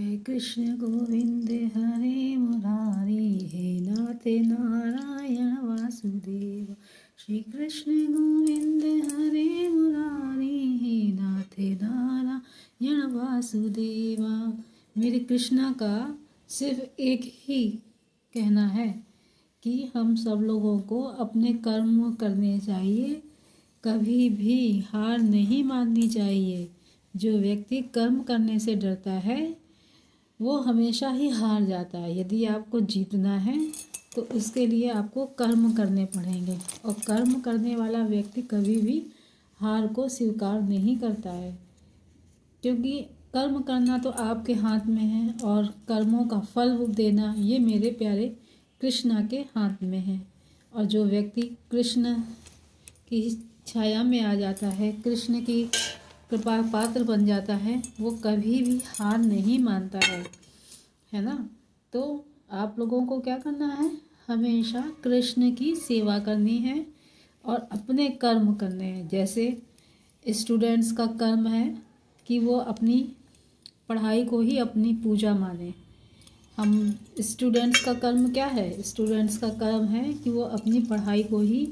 हे कृष्ण गोविंद हरे मुरारी, हे नाथ नारायण वासुदेव। श्री कृष्ण गोविंद हरे मुरारी, हे नाथ नारायण वासुदेवा। मेरे कृष्णा का सिर्फ एक ही कहना है कि हम सब लोगों को अपने कर्म करने चाहिए, कभी भी हार नहीं माननी चाहिए। जो व्यक्ति कर्म करने से डरता है वो हमेशा ही हार जाता है। यदि आपको जीतना है तो उसके लिए आपको कर्म करने पड़ेंगे, और कर्म करने वाला व्यक्ति कभी भी हार को स्वीकार नहीं करता है, क्योंकि कर्म करना तो आपके हाथ में है और कर्मों का फल देना ये मेरे प्यारे कृष्णा के हाथ में है। और जो व्यक्ति कृष्ण की छाया में आ जाता है, कृष्ण की कृपा पात्र बन जाता है, वो कभी भी हार नहीं मानता है ना। तो आप लोगों को क्या करना है, हमेशा कृष्ण की सेवा करनी है और अपने कर्म करने हैं। जैसे स्टूडेंट्स का कर्म है कि वो अपनी पढ़ाई को ही अपनी पूजा माने। हम स्टूडेंट्स का कर्म क्या है, स्टूडेंट्स का कर्म है कि वो अपनी पढ़ाई को ही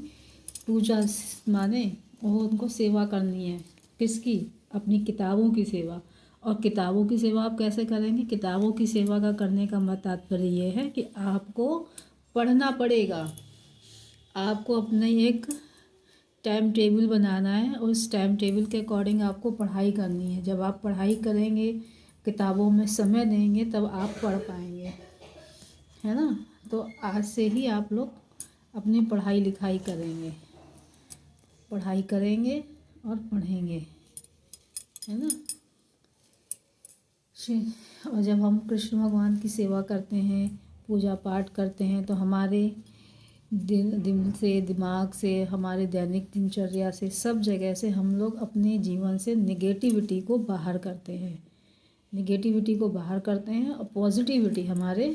पूजा माने और उनको सेवा करनी है। किसकी, अपनी किताबों की सेवा। और किताबों की सेवा आप कैसे करेंगे, किताबों की सेवा का करने का तात्पर्य ये है कि आपको पढ़ना पड़ेगा। आपको अपना एक टाइम टेबल बनाना है और उस टाइम टेबल के अकॉर्डिंग आपको पढ़ाई करनी है। जब आप पढ़ाई करेंगे, किताबों में समय देंगे, तब आप पढ़ पाएंगे, है ना। तो आज से ही आप लोग अपनी पढ़ाई लिखाई करेंगे, पढ़ाई करेंगे और पढ़ेंगे, है ना। और जब हम कृष्ण भगवान की सेवा करते हैं, पूजा पाठ करते हैं, तो हमारे दिल से, दिमाग से, हमारे दैनिक दिनचर्या से, सब जगह से हम लोग अपने जीवन से निगेटिविटी को बाहर करते हैं, निगेटिविटी को बाहर करते हैं और पॉजिटिविटी हमारे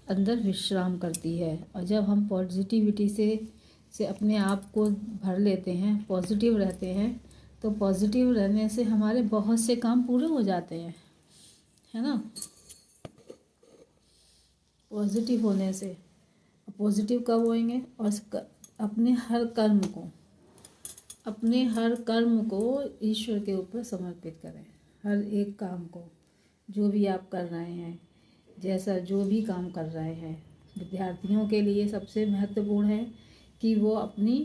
अंदर विश्राम करती है। और जब हम पॉजिटिविटी से अपने आप को भर लेते हैं, पॉजिटिव रहते हैं, तो पॉजिटिव रहने से हमारे बहुत से काम पूरे हो जाते हैं, है ना। पॉजिटिव होने से, पॉजिटिव कब होएंगे, और अपने हर कर्म को ईश्वर के ऊपर समर्पित करें। हर एक काम को, जो भी आप कर रहे हैं, जैसा जो भी काम कर रहे हैं, विद्यार्थियों के लिए सबसे महत्वपूर्ण है कि वो अपनी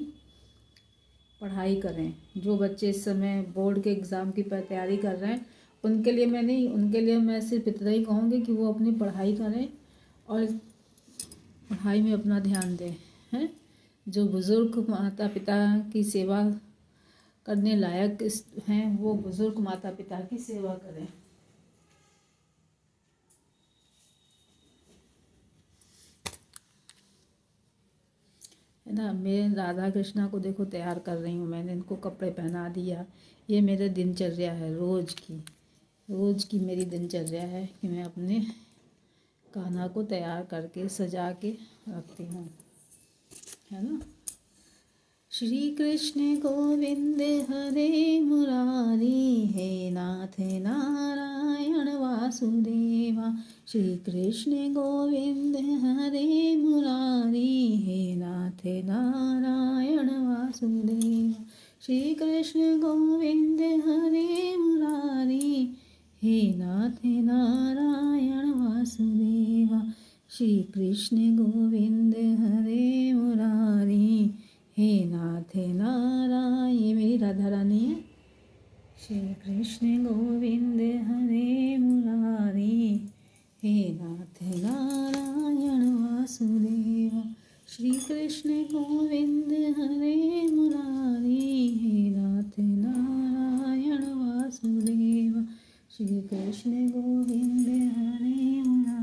पढ़ाई करें। जो बच्चे इस समय बोर्ड के एग्ज़ाम की तैयारी कर रहे हैं, उनके लिए मैं सिर्फ इतना ही कहूँगी कि वो अपनी पढ़ाई करें और पढ़ाई में अपना ध्यान दें, हैं। जो बुज़ुर्ग माता पिता की सेवा करने लायक हैं, वो बुज़ुर्ग माता पिता की सेवा करें। है ना। मैं राधा कृष्णा को देखो तैयार कर रही हूँ, मैंने इनको कपड़े पहना दिया। ये मेरे दिनचर्या है, रोज़ की मेरी दिनचर्या है कि मैं अपने कान्हा को तैयार करके सजा के रखती हूँ, है ना। श्री कृष्ण गोविंद हरे मुरारी, हे नाथ नारायण वासुदेवा। श्री कृष्ण गोविंद हरे मुरारी, हे नाथ नारायण वासुदेवा। श्री कृष्ण गोविंद हरे मुरारी, हे नाथ नारायण वासुदेवा। श्री कृष्ण गोविंद हरे मुरारी, हे नाथ नारायण। ये मेरी राधा रानी है। श्री कृष्ण गोविंद हरे मुरारी, हे नाथ नारायण वासुदेवा। श्री कृष्ण गोविंद हरे मुरारी, हे नाथ नारायण वासुदेवा। श्री कृष्ण गोविंद हरे मुरारी।